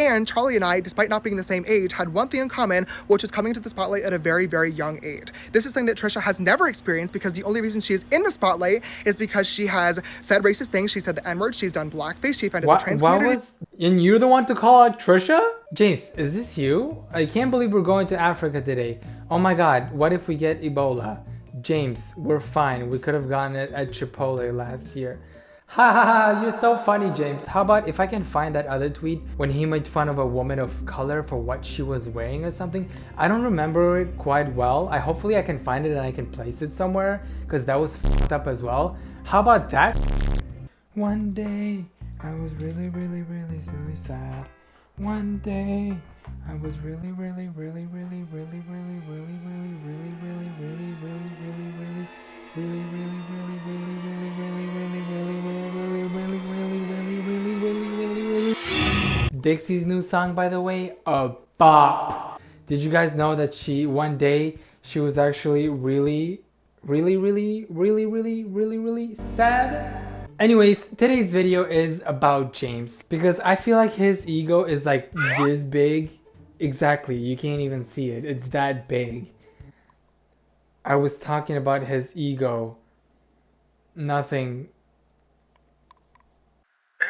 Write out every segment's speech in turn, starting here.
And Charli and I, despite not being the same age, had one thing in common, which was coming to the spotlight at a very, very young age. This is something that Trisha has never experienced because the only reason she is in the spotlight is because she has said racist things, she said the N-word, she's done blackface, she offended the trans community. And you're the one to call out Trisha? James, is this you? I can't believe we're going to Africa today. Oh my god, what if we get Ebola? James, we're fine. We could have gotten it at Chipotle last year. Ha ha ha, you're so funny, James. How about if I can find that other tweet when he made fun of a woman of color for what she was wearing or something? I don't remember it quite well. Hopefully I can find it and I can place it somewhere because that was fucked up as well. How about that? One day I was really sad. One day I was really Dixie's new song, by the way, a bop. Did you guys know that one day she was actually really sad? Anyways, today's video is about James because I feel like his ego is like this big. Exactly, you can't even see it. It's that big. I was talking about his ego. Nothing. Ew,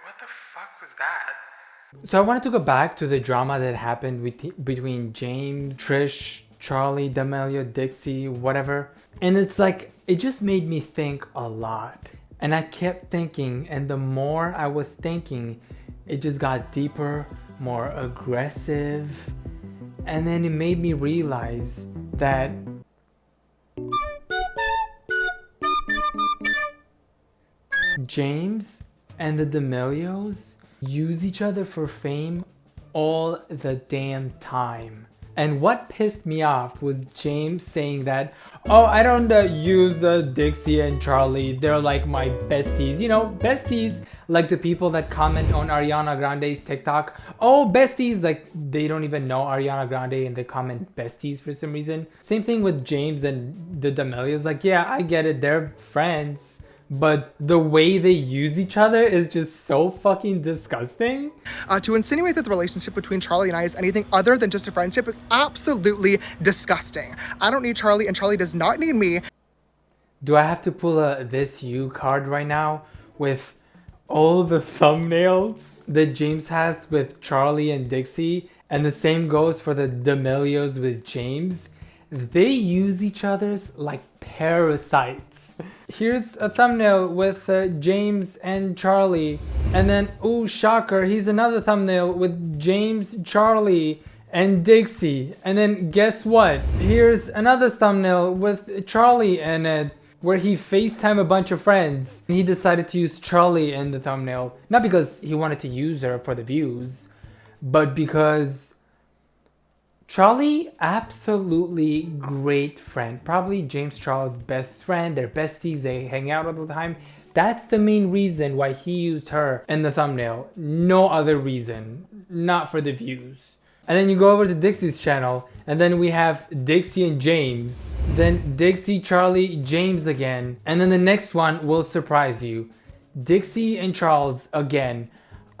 what the fuck was that? So I wanted to go back to the drama that happened between James, Trish, Charli, Damelio, Dixie, whatever. And it's like, it just made me think a lot. And I kept thinking, and the more I was thinking, it just got deeper, more aggressive. And then it made me realize that James and the Damelios use each other for fame all the damn time. And what pissed me off was James saying that, oh, I don't use Dixie and Charli, they're like my besties. You know, besties, like the people that comment on Ariana Grande's TikTok. Oh, besties, like they don't even know Ariana Grande and they comment besties for some reason. Same thing with James and the Damelios. Like, yeah, I get it, they're friends. But the way they use each other is just so fucking disgusting. To insinuate that the relationship between Charli and I is anything other than just a friendship is absolutely disgusting. I don't need Charli and Charli does not need me. Do I have to pull a This You card right now with all the thumbnails that James has with Charli and Dixie? And the same goes for the Damelios with James. They use each other's like parasites. Here's a thumbnail with James and Charli, and then ooh, shocker, here's another thumbnail with James, Charli, and Dixie. And then guess what? Here's another thumbnail with Charli in it, where he FaceTime a bunch of friends. And he decided to use Charli in the thumbnail, not because he wanted to use her for the views, but because Charli, absolutely great friend. Probably James Charles' best friend. They're besties. They hang out all the time. That's the main reason why he used her in the thumbnail. No other reason. Not for the views. And then you go over to Dixie's channel. And then we have Dixie and James. Then Dixie, Charli, James again. And then the next one will surprise you. Dixie and Charles again.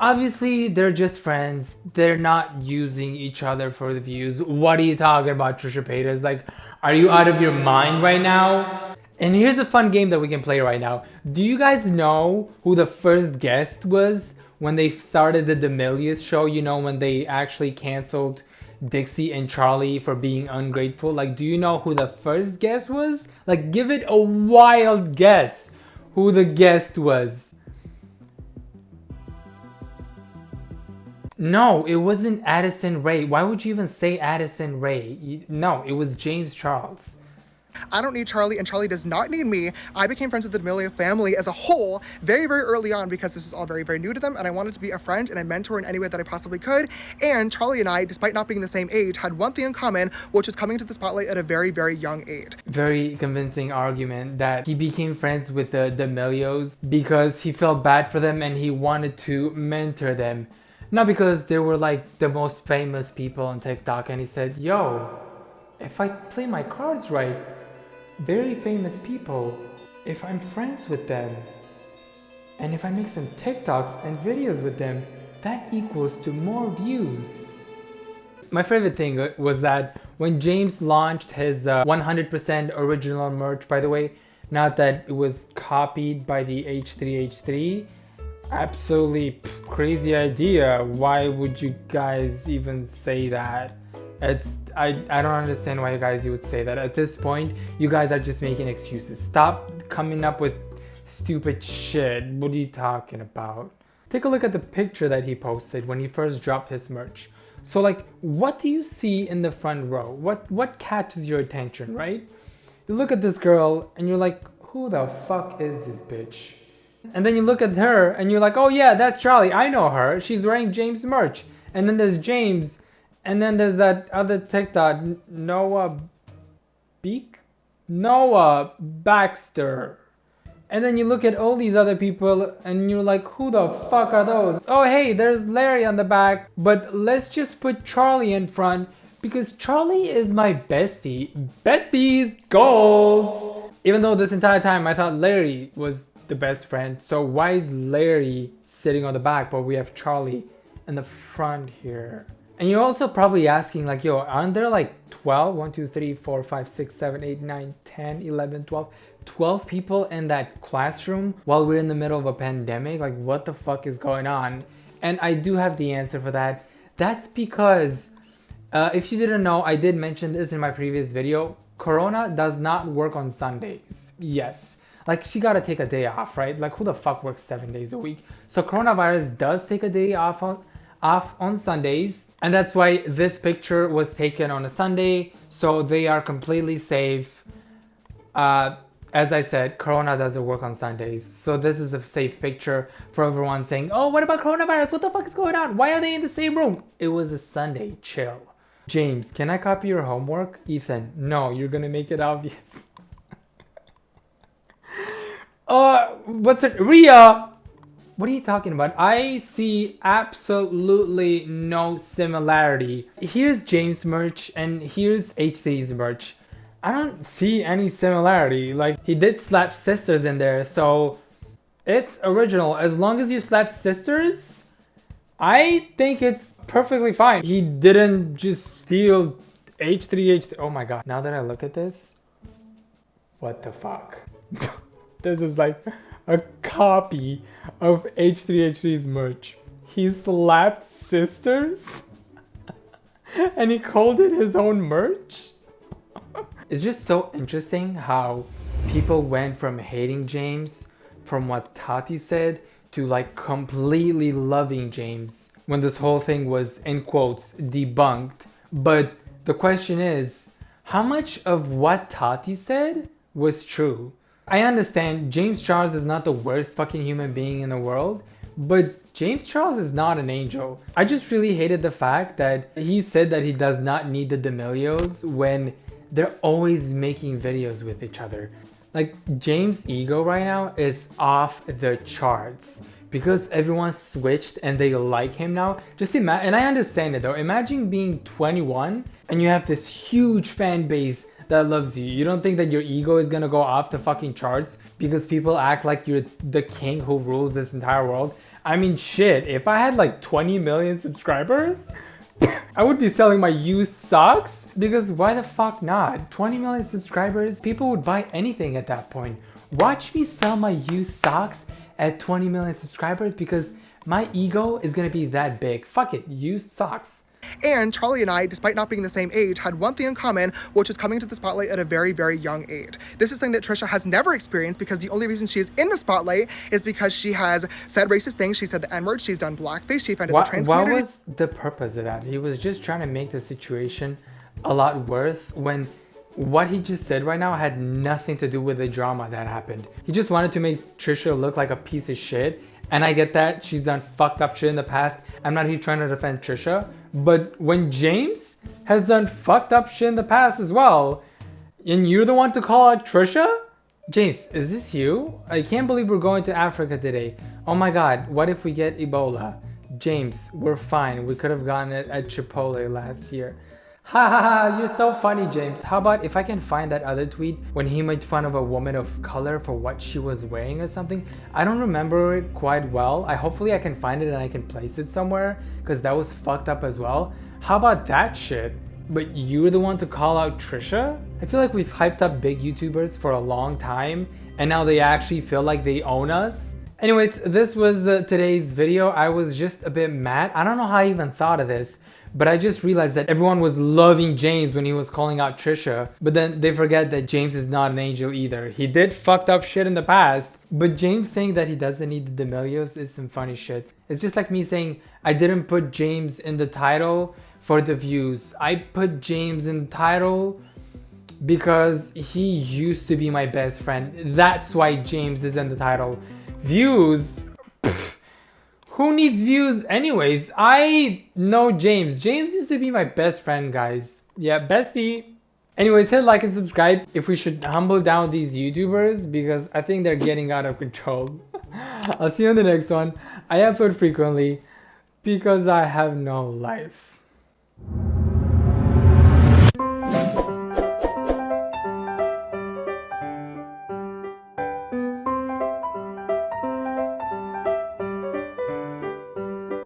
Obviously, they're just friends. They're not using each other for the views. What are you talking about, Trisha Paytas? Like, are you out of your mind right now? And here's a fun game that we can play right now. Do you guys know who the first guest was when they started the Damelios show? You know, when they actually canceled Dixie and Charli for being ungrateful? Like, do you know who the first guest was? Like, give it a wild guess who the guest was. No, it wasn't Addison Rae. Why would you even say Addison Rae? No, it was James Charles. I don't need Charli and Charli does not need me. I became friends with the Damelio family as a whole very, very early on because this is all very, very new to them and I wanted to be a friend and a mentor in any way that I possibly could. And Charli and I, despite not being the same age, had one thing in common, which was coming to the spotlight at a very, very young age. Very convincing argument that he became friends with the Damelios because he felt bad for them and he wanted to mentor them. Not because they were like the most famous people on TikTok and he said, yo, if I play my cards right, very famous people, if I'm friends with them, and if I make some TikToks and videos with them, that equals to more views. My favorite thing was that when James launched his 100% original merch, by the way, not that it was copied by the H3H3, absolutely crazy idea. Why would you guys even say that? I don't understand why you guys would say that. At this point, you guys are just making excuses. Stop coming up with stupid shit. What are you talking about? Take a look at the picture that he posted when he first dropped his merch. So like, what do you see in the front row? What catches your attention, right? You look at this girl and you're like, who the fuck is this bitch? And then you look at her and you're like, oh yeah, that's Charli. I know her. She's wearing James merch. And then there's James. And then there's that other TikTok, Noah Baxter. And then you look at all these other people and you're like, who the fuck are those? Oh, hey, there's Larry on the back. But let's just put Charli in front because Charli is my bestie. Besties, goals! Even though this entire time I thought Larry was the best friend. So why is Larry sitting on the back but we have Charli in the front here? And you're also probably asking like, yo, aren't there like 12, 1, 2, 3, 4, 5, 6, 7, 8, 9, 10, 11, 12 people in that classroom while we're in the middle of a pandemic? Like, what the fuck is going on? And I do have the answer for that. That's because, if you didn't know, I did mention this in my previous video. Corona does not work on Sundays. Yes. Like, she gotta take a day off, right? Like, who the fuck works 7 days a week? So coronavirus does take a day off on Sundays. And that's why this picture was taken on a Sunday. So they are completely safe. As I said, Corona doesn't work on Sundays. So this is a safe picture for everyone saying, oh, what about coronavirus? What the fuck is going on? Why are they in the same room? It was a Sunday, chill. James, can I copy your homework? Ethan, no, you're gonna make it obvious. What's it? Rhea! What are you talking about? I see absolutely no similarity. Here's James' merch and here's H3's merch. I don't see any similarity. Like, he did slap sisters in there, so it's original. As long as you slap sisters, I think it's perfectly fine. He didn't just steal H3H3. Oh my god. Now that I look at this, what the fuck? This is like a copy of H3H3's merch. He slapped sisters and he called it his own merch. It's just so interesting how people went from hating James from what Tati said to like completely loving James when this whole thing was, in quotes, debunked. But the question is, how much of what Tati said was true? I understand James Charles is not the worst fucking human being in the world, but James Charles is not an angel. I just really hated the fact that he said that he does not need the Damelios when they're always making videos with each other. Like, James' ego right now is off the charts because everyone switched and they like him now. Just imagine, and I understand it though, imagine being 21 and you have this huge fan base that loves you. You don't think that your ego is gonna go off the fucking charts because people act like you're the king who rules this entire world? I mean, shit, if I had like 20 million subscribers, I would be selling my used socks because why the fuck not? 20 million subscribers, people would buy anything at that point. Watch me sell my used socks at 20 million subscribers because my ego is gonna be that big. Fuck it, used socks. And Charli and I, despite not being the same age, had one thing in common, which was coming to the spotlight at a very, very young age. This is something that Trisha has never experienced because the only reason she is in the spotlight is because she has said racist things. She said the N-word, she's done blackface, she offended the trans community. What was the purpose of that? He was just trying to make the situation a lot worse when what he just said right now had nothing to do with the drama that happened. He just wanted to make Trisha look like a piece of shit. And I get that she's done fucked up shit in the past. I'm not here trying to defend Trisha. But when James has done fucked up shit in the past as well, and you're the one to call out Trisha? James, is this you? I can't believe we're going to Africa today. Oh my god, what if we get Ebola? James, we're fine. We could have gotten it at Chipotle last year. Ha ha ha, you're so funny, James. How about if I can find that other tweet when he made fun of a woman of color for what she was wearing or something? I don't remember it quite well. Hopefully I can find it and I can place it somewhere because that was fucked up as well. How about that shit? But you're the one to call out Trisha? I feel like we've hyped up big YouTubers for a long time and now they actually feel like they own us. Anyways, this was today's video. I was just a bit mad. I don't know how I even thought of this. But I just realized that everyone was loving James when he was calling out Trisha. But then they forget that James is not an angel either. He did fucked up shit in the past. But James saying that he doesn't need the Demelios is some funny shit. It's just like me saying I didn't put James in the title for the views. I put James in the title because he used to be my best friend. That's why James is in the title. Views? Who needs views anyways? I know James. James used to be my best friend, guys. Yeah, bestie. Anyways, hit like and subscribe if we should humble down these YouTubers because I think they're getting out of control. I'll see you on the next one. I upload frequently because I have no life.